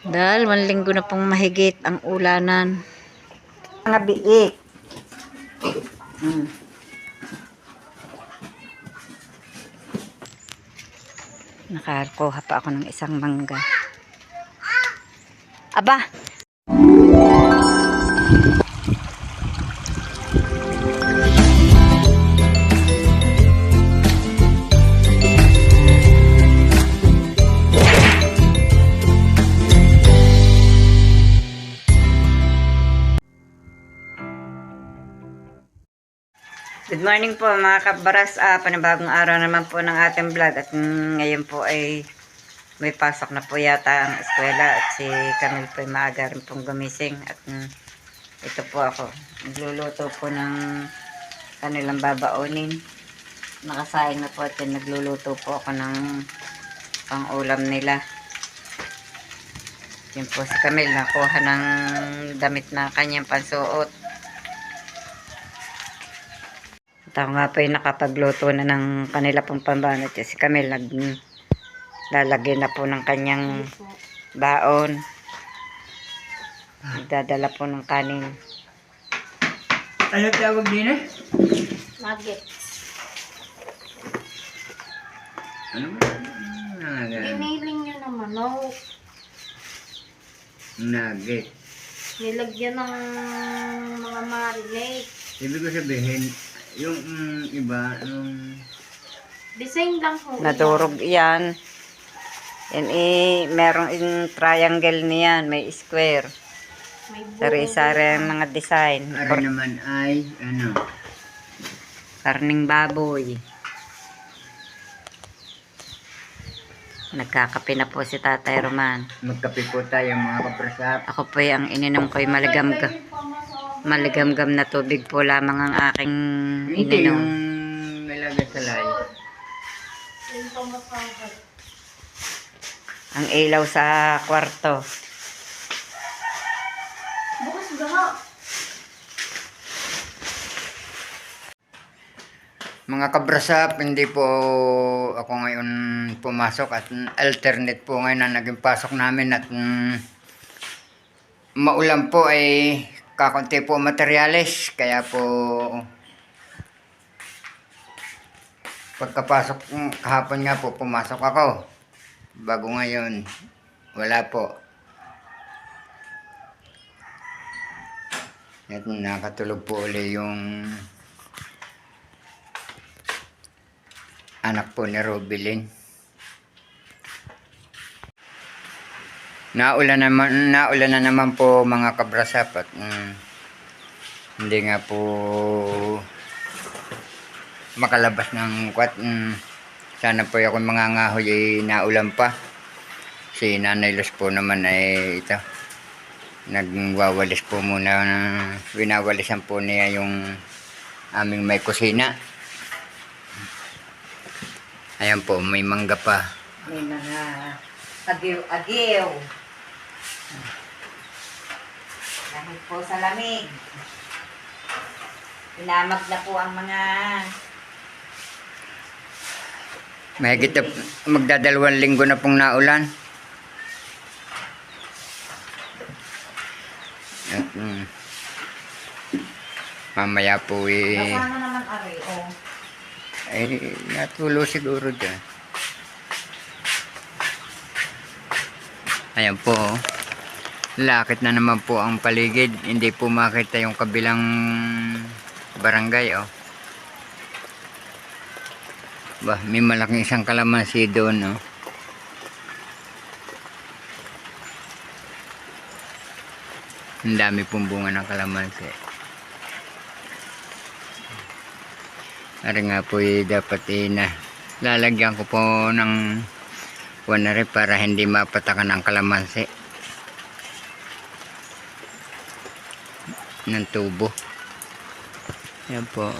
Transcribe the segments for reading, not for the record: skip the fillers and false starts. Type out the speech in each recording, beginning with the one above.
Dahil 1 linggo na pong mahigit ang ulanan. Mga biik. Nakakuha pa ako ng isang mangga. Aba! Good morning po mga kabaras. Panibagong araw naman po ng ating vlog. At ngayon po ay may pasok na po yata ang eskwela. At si Camille po ay maaga rin pong gumising. At ito po ako. Nagluluto po ng kanilang babaunin. Nakasayang na po at nagluluto po ako ng pang-ulam nila. Yun po si Camille nakuha ng damit na kanyang pansuot. At ako nga po ay nakapagluto na ng kanila pong pambanat. Si Camille naglalagay na po ng kanyang baon. Nagdadala po ng kanin. Ano tawag din eh? Nuggets. Ano ba? Iniling nyo na manok. Nugget. Nilagyan ng mga marinade. Ibig ko sabihin, yung iba, Design lang po. Nadurog yan. Yan merong triangle niyan. May square. May buo. Sari-sari ang mga design. ano naman ay, Karning baboy. Nagkakape na po si Tatay Roman. magkape po tayo mga kaprasap. Ako po ang ininom ko'y maligamgam na tubig po lamang ang aking Hindi yung ininom. nilagay sa lay. Ang ilaw sa kwarto. Bukas gaha. Mga kabrasap, hindi po ako ngayon pumasok at alternate po ngayon na naging pasok namin at maulan po ay kakunti po materyales kaya po pagkapasok kahapon nga po pumasok ako bago ngayon wala po at nakatulog po ulit yung anak po ni Robilin. Naulan na naman po mga kabrasap at hindi nga po makalabas ng kwat. Sana po ako mangangahoy ay naulan pa. Si Nanay Luz po naman ay ito. Nagwawalis po muna. Winawalisan po niya yung aming may kusina. Ayan po, may mangga pa. May mga agiw-agiw. Dahil po sa lamig. Pinamag na po ang mga Mahigit na magdadalawang linggo na pong naulan. At, mamaya po kasama naman ari. ay natulo siguro dyan. Ayan po. Lakit na naman po ang paligid. Hindi po makita yung kabilang barangay. Bah, may malaking isang kalamansi doon. Ang dami pong bunga ng kalamansi. Ari nga po dapat lalagyan ko po ng wanari para hindi mapatakan ng kalamansi ng tubo. Yan po.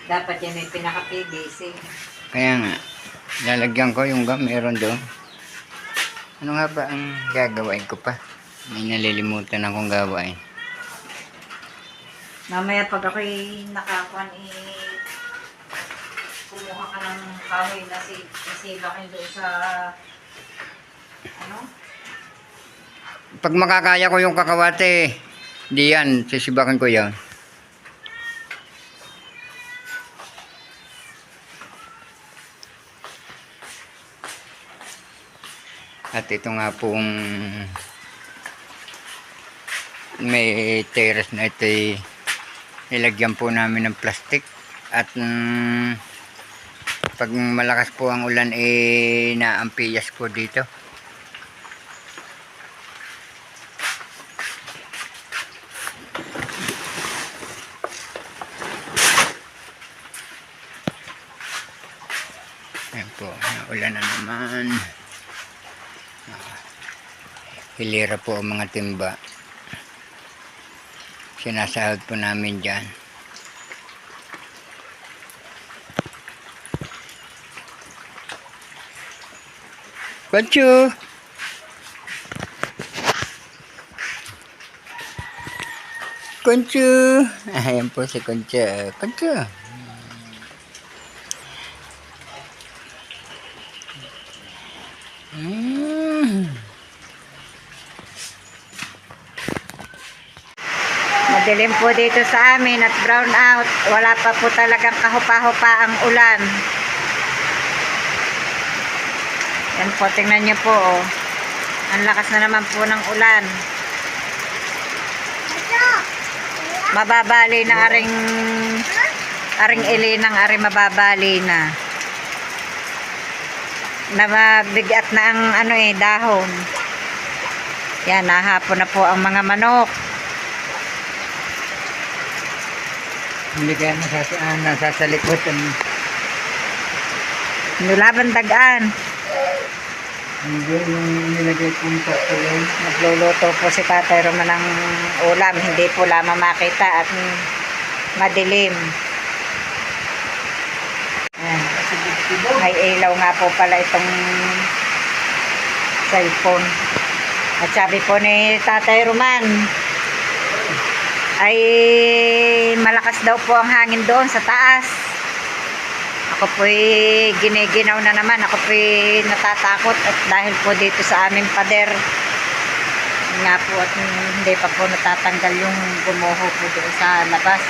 Dapat yan may pinaka-PVC. Kaya nga, lalagyan ko yung gum meron doon. Ano nga ba ang gagawin ko pa? May nalilimutan akong gawain. Mamaya pag ako'y nakakuan ka ng kahoy na isibakin doon sa ano? Pag makakaya ko yung kakawate, di yan, sisibakan ko yan. At ito nga pong may terrace na ito ay nilagyan po namin ng plastic at pag malakas po ang ulan naampiyas po dito. Ayan po, ulan na naman. Hilira po ang mga timba. Sinasahod po namin dyan. Konchu! Konchu! Ayan po si Konchu. Konchu! Madilim po dito sa amin at brown out. Wala pa po talagang kahupa-hupa ang ulan. Yan po, tingnan nyo po. Oh. Ang lakas na naman po ng ulan. Mababali na aring ilinang aring mababali na. Mabigat na ang dahon. Yan, nahapon na po ang mga manok. Hindi kaya nasasalikot. Nulaban dagaan. Hindi yung nilagay kong patuloy. Nagluluto po si Tatay Roman ng ulam. Hindi po lamang makita at madilim. Ayan. May ilaw nga po pala itong cellphone. At sabi po ni Tatay Roman, ay malakas daw po ang hangin doon sa taas. Ako po'y giniginaw na naman. Ako po'y natatakot at dahil po dito sa aming pader nga po at hindi pa po natatanggal yung gumuho po doon sa labas.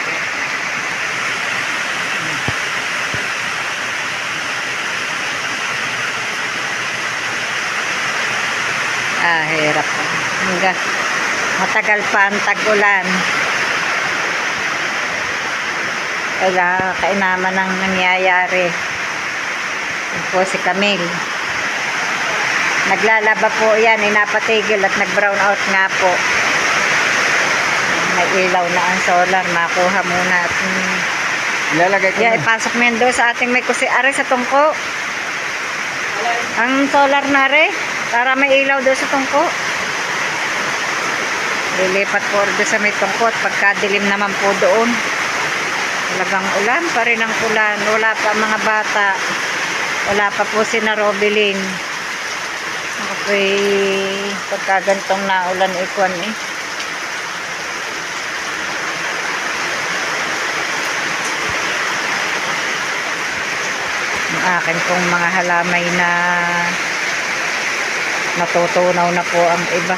Hirap po. Matagal pa ang tag-ulan. Kaya kainaman ng nangyayari. Yan po si Camille. Naglalaba po yan, inapatigil at nag-brown out nga po. May ilaw na ang solar, makuha muna at Ilalagay ko yan, na. ipasok mo yan doon sa ating may kusi. Are sa tungko. Ang solar na re, para may ilaw doon sa tungko. Lilipat po doon sa may tungko at pagkadilim naman po doon. Talagang ulan pa rin ang ulan. Wala pa mga bata. Wala pa po si na Robilin. Okay. Pagkagantong na ulan ikon eh. Ang akin pong mga halamay na natutunaw na po ang iba.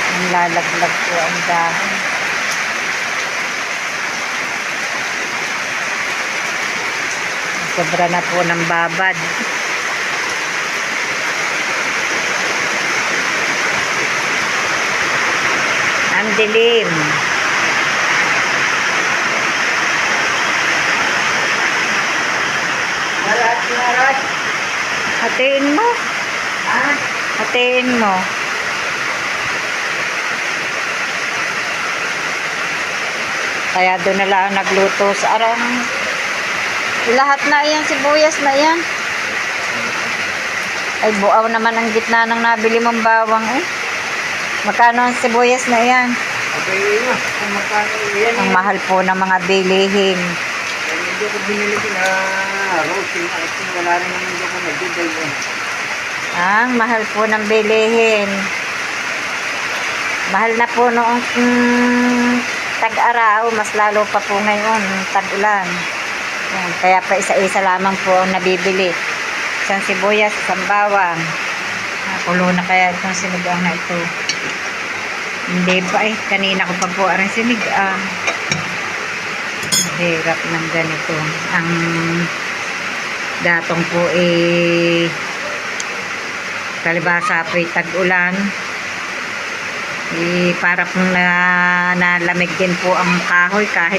Ang lalaglag po ang dahon. Sobra na po ng babad. Ang dilim. Larat. Hatiin mo. Hatiin mo. Kaya doon na lang nagluto sa arang. Lahat na yan, sibuyas na yan. Ay, buaw naman ang gitna ng nabili mong bawang eh. Magkano ang sibuyas na yan? Okay na. Kung magkano yan. Ang mahal po ng mga bilihin. Hindi ko binili ko na roasting. Wala rin naman hindi ko nagbibay eh. Ang mahal po ng bilihin. Mahal na po noong tag-araw, mas lalo pa po ngayon, tag-ulan. Yan, kaya pa isa-isa lamang po ang nabibili. Isang sibuyas, isang bawang. Nakulo na kaya itong sinigang na ito. Hindi pa kanina ko pa po ang sinigang. Hirap ng ganito. Ang datong po kalibasa po tag-ulan. Para pong nalamig din po ang kahoy kahit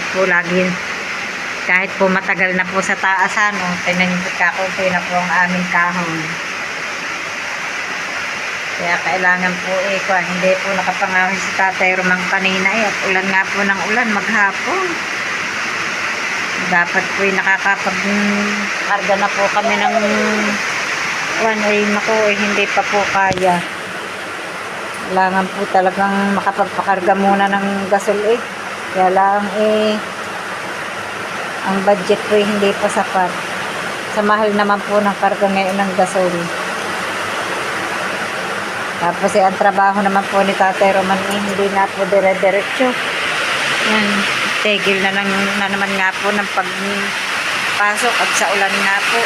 po matagal na po sa taasan. Tingnan niyo po kakunti na po ang aming kahoy. Kaya kailangan po hindi po nakapangahoy si Tatay Romang kanina at ulan nga po ng ulan maghapon. Dapat po nakakapag-karga na po kami ng hindi pa po kaya. Kailangan po talagang makapagpakarga muna ng gasol Kaya lang ang budget po hindi pa sapat. Sa mahal naman po ng karga ngayon ng gasol. Tapos ang trabaho naman po ni Tatay Roman hindi na po dire-diretso. Yan, tigil na naman nga po ng pagpasok at sa ulan nga po.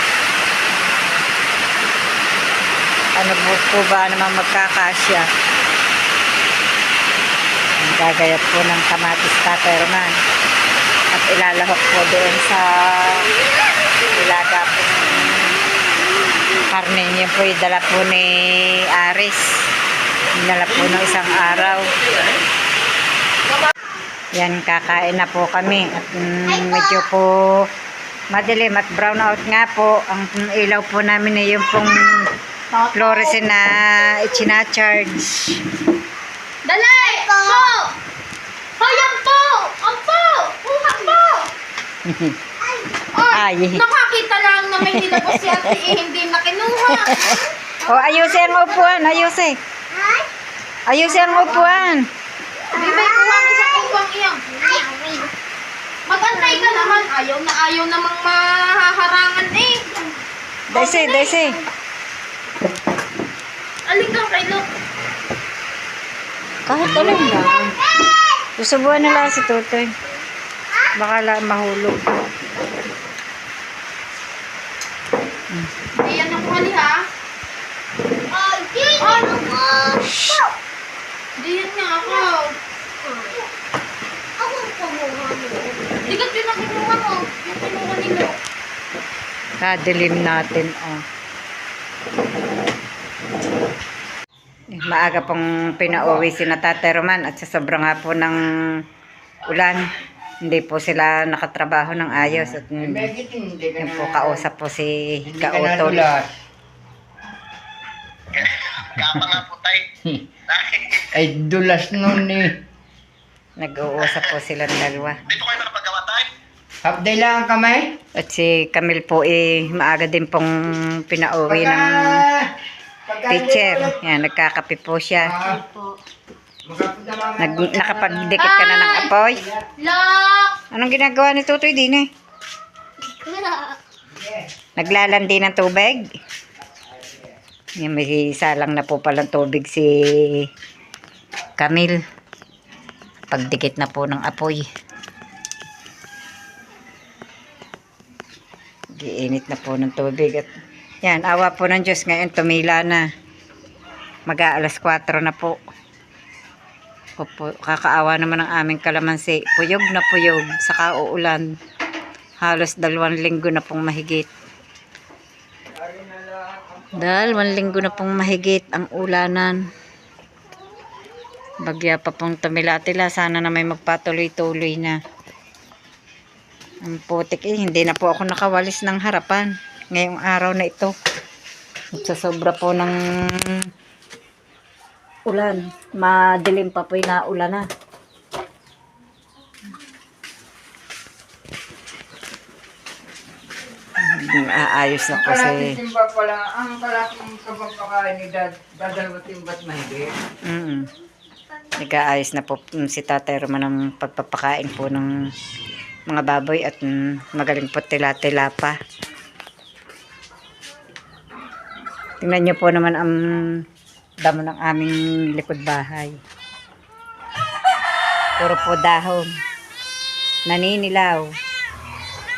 Ano po ba naman magkakasya? Gagayat po ng kamatis Tatay Roman at ilalahok po doon sa ilaga po karne niya po dala po ni Aris, dala po ng isang araw. Yan, kakain na po kami at medyo po madilim at brown out nga po ang ilaw po namin yung pong fluorescent na ichina-charge. Dalay! Po! Hoyan po! Ampo! Kuha po! Ay. Nakakita lang na may nilabas si ate hindi na kinuha. Ayusin ang upuan, ayusin. Ayusin ang upuan. Di may kuha ni sa kuwang iyang. Mag-antay ka naman. Ayaw namang mahaharangan Daisy. Alin kang kay Lok? Kahit alin lang. Susubuan na lang si Tutoy. Baka lang mahulog. Di yan ang hali ha? Di yan nga ako. Di ka pinakinuha mo. Yung kinuha ni Lok. Kadilim natin, Maaga pong pinauwi si Tatay Roman at sa sobrang nga po ng ulan, hindi po sila nakatrabaho ng ayos at yung po kausap po si Kautol. Kapa nga po tayo. Ay, dulas nun Nag-uusap po sila ng dalawa. Di po kayo nakapagawa tayo? Half day lang ang kamay. At si Camille po maaga din pong pinauwi ng teacher. Yan, nagkakape po siya. Nakapagdikit ka na ng apoy. Lok! Anong ginagawa ni Tutoy din Naglalandi ng tubig. Yan, may salang na po palang tubig si Camille. Pagdikit na po ng apoy. Giinit na po ng tubig. At yan, awa po ng Diyos ngayon, tumila na. Mag-aalas 4 na po. Kakaawa naman ang aming kalamansi. Puyog na puyog, saka uulan. Halos 2 linggo na pong mahigit. 2 linggo na pong mahigit ang ulanan. Bagya pa pong tumila-tila. Sana na may magpatuloy-tuloy na. Ang putik hindi na po ako nakawalis ng harapan ngayong araw na ito. At sa sobra po ng ulan, madilim pa po yung naulan na. Aayos na po si... Timba pala, ang kalaking kapagpakain ni dadalawa timba't mahigit. Nag-aayos na po si Tatay Roman ng pagpapakain po ng mga baboy at magaling po tila-tila pa. Tingnan nyo po naman ang damo ng aming likod bahay. Puro po dahon. naninilaw.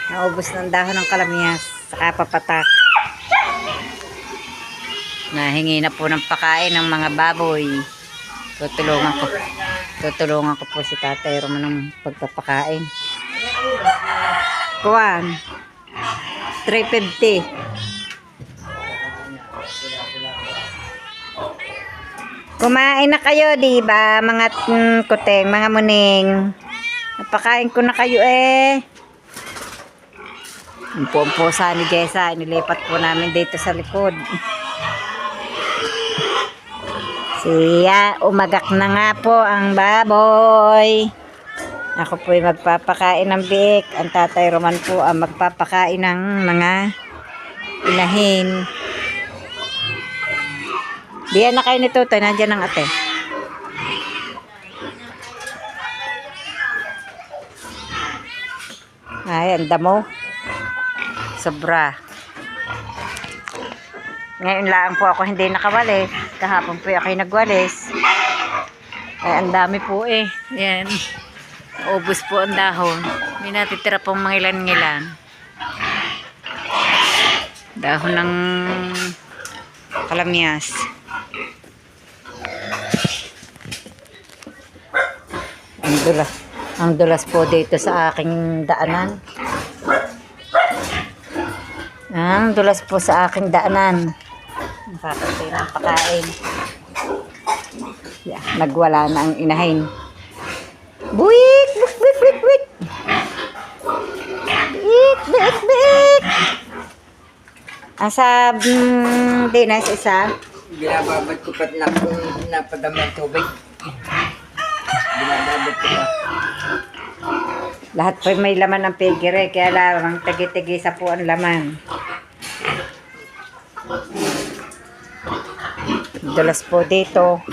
Naubos ng dahon ng kalamyas, saka papatak. Nahingi na po ng pakain ng mga baboy. Tutulungan ko po si Tatay Roman ng pagpapakain. Kuwan, 350. Kumain na kayo, di ba? Mga kuteng, mga muning. Napakain ko na kayo eh. Ang pusa ni Jessa, nilipat po namin dito sa likod. Siya, umagak na nga po ang baboy. Ako po'y magpapakain ng biik. Ang Tatay Roman po ang magpapakain ng mga inahin. Diyan na kayo ni Tutoy, nandiyan ang ate. Ay, ang damo. Sobra. Ngayon lang po ako hindi nakawalis. Kahapon po ako nagwalis. Ay, ang dami po eh. Yan. Ubus po ang dahon. May natitira pong mga ilan-ilan. Dahon ng kalamyas. Ang dulas po dito sa aking daanan. Ang dulas po sa aking daanan. Nakakatay ng pakain. Yeah, nagwala na ang inahin. Buik! Buik! Buik! Buik! Buik! Buik! Buik! Buik! Asa dinas isa? Binababad ko pat na napadama ng tubig. Binababad ko pa. Lahat po may laman ng pigire, kaya lamang tagi-tigisa po ang laman. Dulas po dito.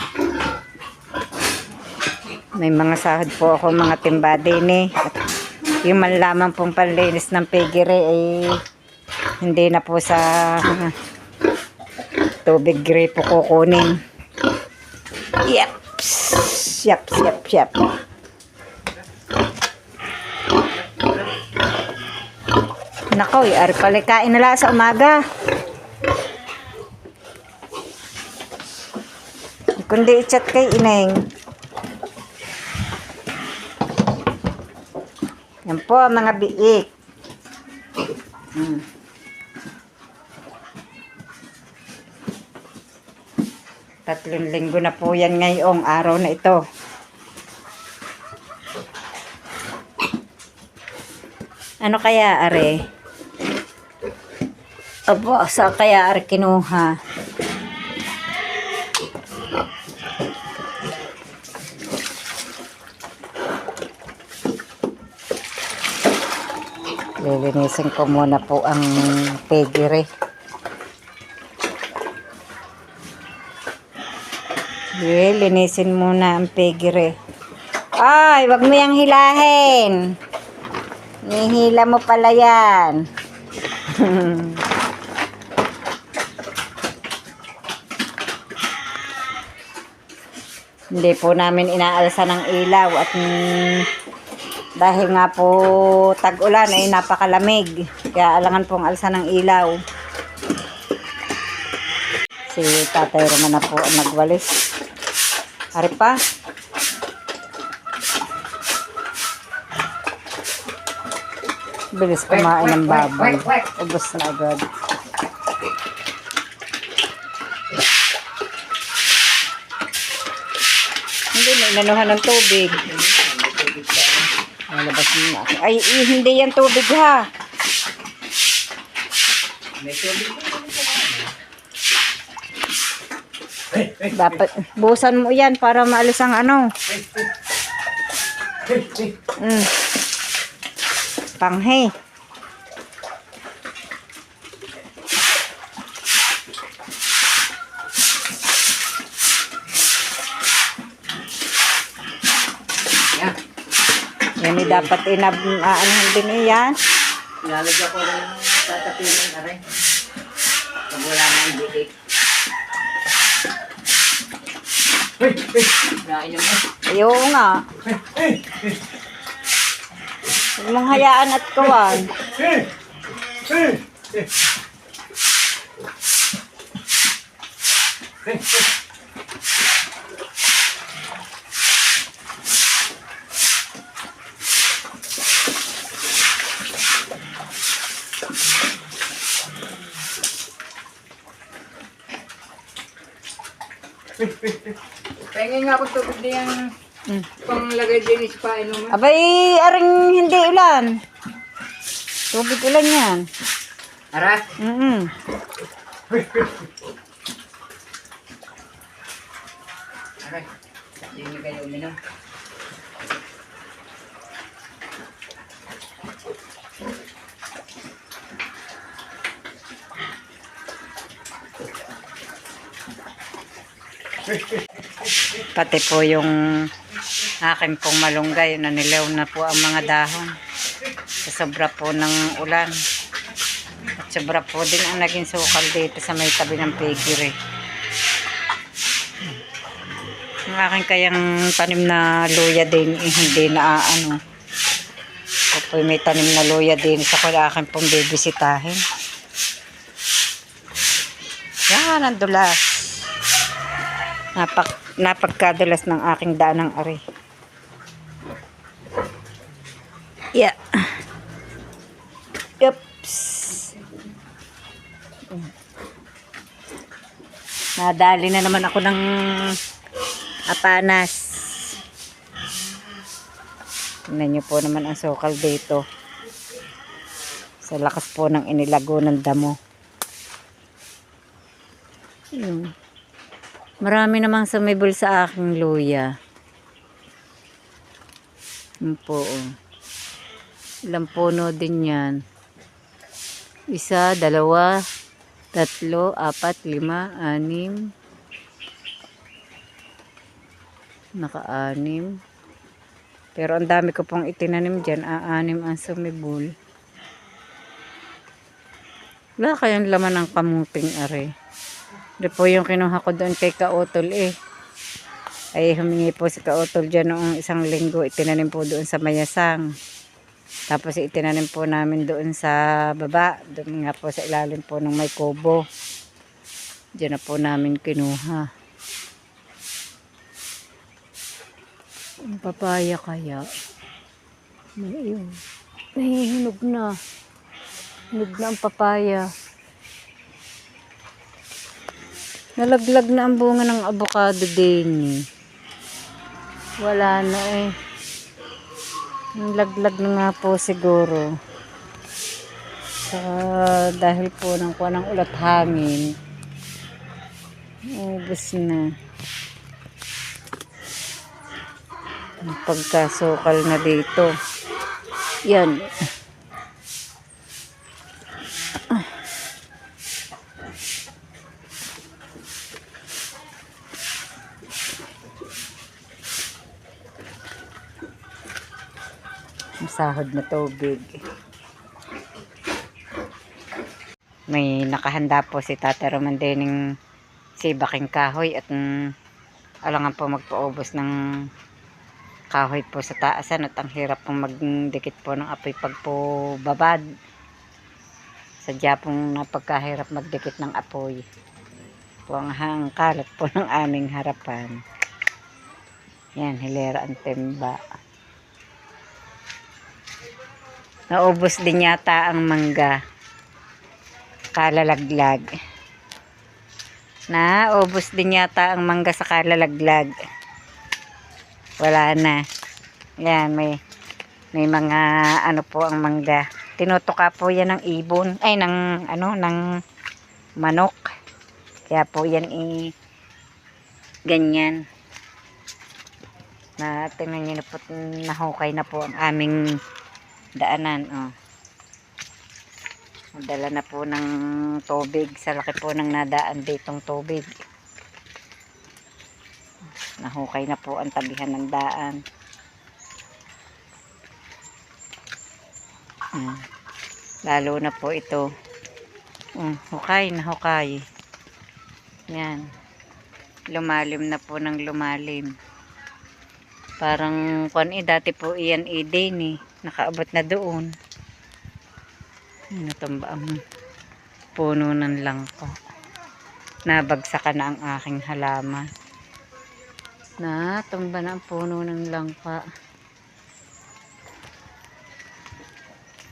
May mga sahod po ako, mga timba din eh. At yung manlamang pong panlinis ng pigire ay hindi na po sa tubig gripo kukunin. Yaps! Yaps! Yaps! Yaps! Nakoy, ari palikain nila sa umaga. Kundi i-chat kay Ineng. Yan po mga biik. 3 linggo na po yan ngayong araw na ito. Ano kaya are? Opo, sa kaya are kinuha? Lilinisin ko muna po ang pigire. Linisin muna ang pigire. Ay, wag mo yang hilahin. Nihila mo pala yan. Hindi po namin inaalsa ng ilaw at dahil nga po tag-ulan ay napakalamig. Kaya alangan pong alsa ng ilaw. Si Tatay Roman na po ang nagwalis. Ari pa. Bilis kumain ng baboy. Ubos na agad. Hindi na inanuhan ng tubig. Nalabas mo na. Ay, hindi yan tubig ha. Dapat busan mo yan para maalis ang ano. Panghe. Yan dapat inaanahan din iyan. Ilalagyan ko rin ng tatapinin na rin. Pag wala na ang bitik. Nainom mo. Ayaw nga. Huwag mong hayaan at kawan. Pahingin nga ako tubig din yung panglagay din sa painuman. Abay, aring hindi ulan. Tubig ulan yan. Ara? Aray, hindi nyo kayo uminom. Pati po yung akin pong malunggay, nanilaw na po ang mga dahon. Sa sobra po ng ulan. At sobra po din ang naging sukal dito sa may tabi ng piggery. Ang akin kayang tanim na luya din, hindi na ano. O po may tanim na luya din sa kula akin pong bibisitahin. Yan ang dulas. Napagkadulas ng aking daan ng ari. Yeah. Oops. Nadali na naman ako ng apanas. Tingnan niyo po naman ang sukal dito. Sa lakas po ng inilago ng damo. Marami namang sumibol sa aking luya. Yun po. Ilang puno din yan. 1, 2, 3, 4, 5, 6. Naka-6. Pero ang dami ko pong itinanim dyan. 6 ang sumibol. Wala kayang laman ng kamuting are. Ito po yung kinuha ko doon kay Kautol eh. Ay humingi po si Kautol dyan noong 1 linggo. Itinanim po doon sa Mayasang. Tapos itinanim po namin doon sa baba. Doon nga po sa ilalim po ng may kubo. Diyan na po namin kinuha. Ang papaya kaya. Ayun. Nahihinog na. Hinog na ang papaya. Nalaglag na ang bunga ng avocado din eh. Wala na eh. Nalaglag na nga po siguro. Dahil po ng kuha ng ulat hangin. Ubus na. Pagkasukal na dito. Yan. Masahod na tubig. May nakahanda po si Tata Romandening si baking kahoy at alangan po magpaubos ng kahoy po sa taasan at ang hirap pong magdikit po ng apoy pag po babad. Sadya pong napagkahirap magdikit ng apoy. Po ang kalat po ng aming harapan. Yan, hilera ang timba. Naubos din yata ang mangga. Kalalaglag. Naubos din yata ang mangga sa kalalaglag. Wala na. Yan, may mga ano po ang mangga. Tinutuka po yan ng ibon. Ay, ng manok. Kaya po yan ganyan. Tingnan nyo na po, nahukay na po ang aming daanan. Oh. Nadala na po ng tubig. Sa laki po ng nadaan ditong tubig. Nahukay na po ang tabihan ng daan. Lalo na po ito. Hukay na hukay. Yan. Lumalim na po ng lumalim. Parang dati po iyan din eh. Nakaabot na doon. Natumba ang puno ng langka. Nabagsakan na ang aking halaman. Natumba na ang puno ng langka.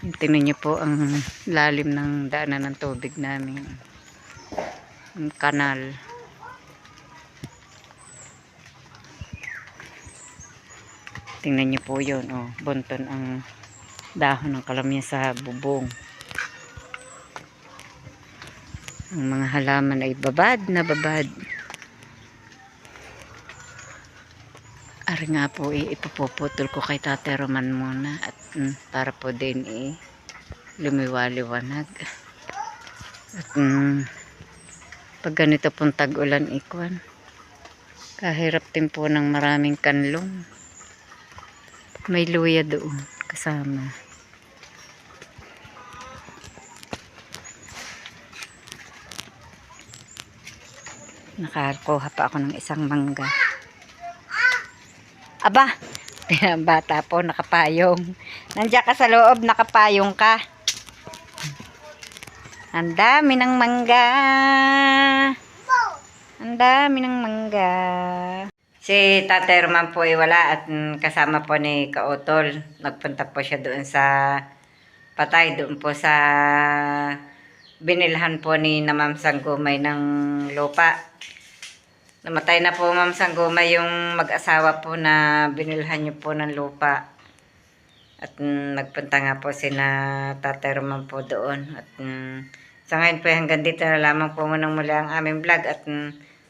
Tingnan niyo po ang lalim ng daanan ng tubig namin. Ang kanal. Tingnan niyo po yun. Oh, bunton ang dahon ng kalamya sa bubong. Ang mga halaman ay babad na babad. Ari nga po, ipupuputol ko kay Tate Roman muna at para po din lumiwaliwanag. At pag ganito pong tag-ulan ikwan, kahirap din po ng maraming kanlong. May luya doon kasama. Nakakuha pa ako ng isang mangga. Aba, bata po, nakapayong. Nandiyan ka sa loob, nakapayong ka. Ang dami ng mangga. Ang dami ng mangga. Si Tate Roman po ay wala at kasama po ni Kautol. Nagpunta po siya doon sa Patay, doon po sa binilhan po ni na Ma'am Sanggumay ng lupa. Namatay na po Ma'am Sanggumay yung mag-asawa po na binilhan niyo po ng lupa. At nagpunta nga po si na Tate Roman po doon. At sa ngayon po hanggang dito na lamang po munang muli ang aming vlog. At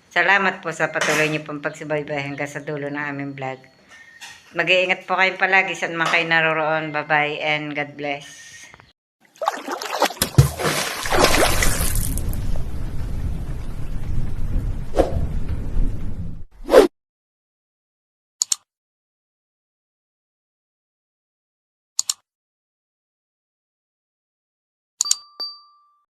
salamat po sa patuloy niyo pong pagsubaybay hanggang sa dulo ng aming vlog. Mag-iingat po kayong palagi saan man kayo naroroon. Bye-bye and God bless.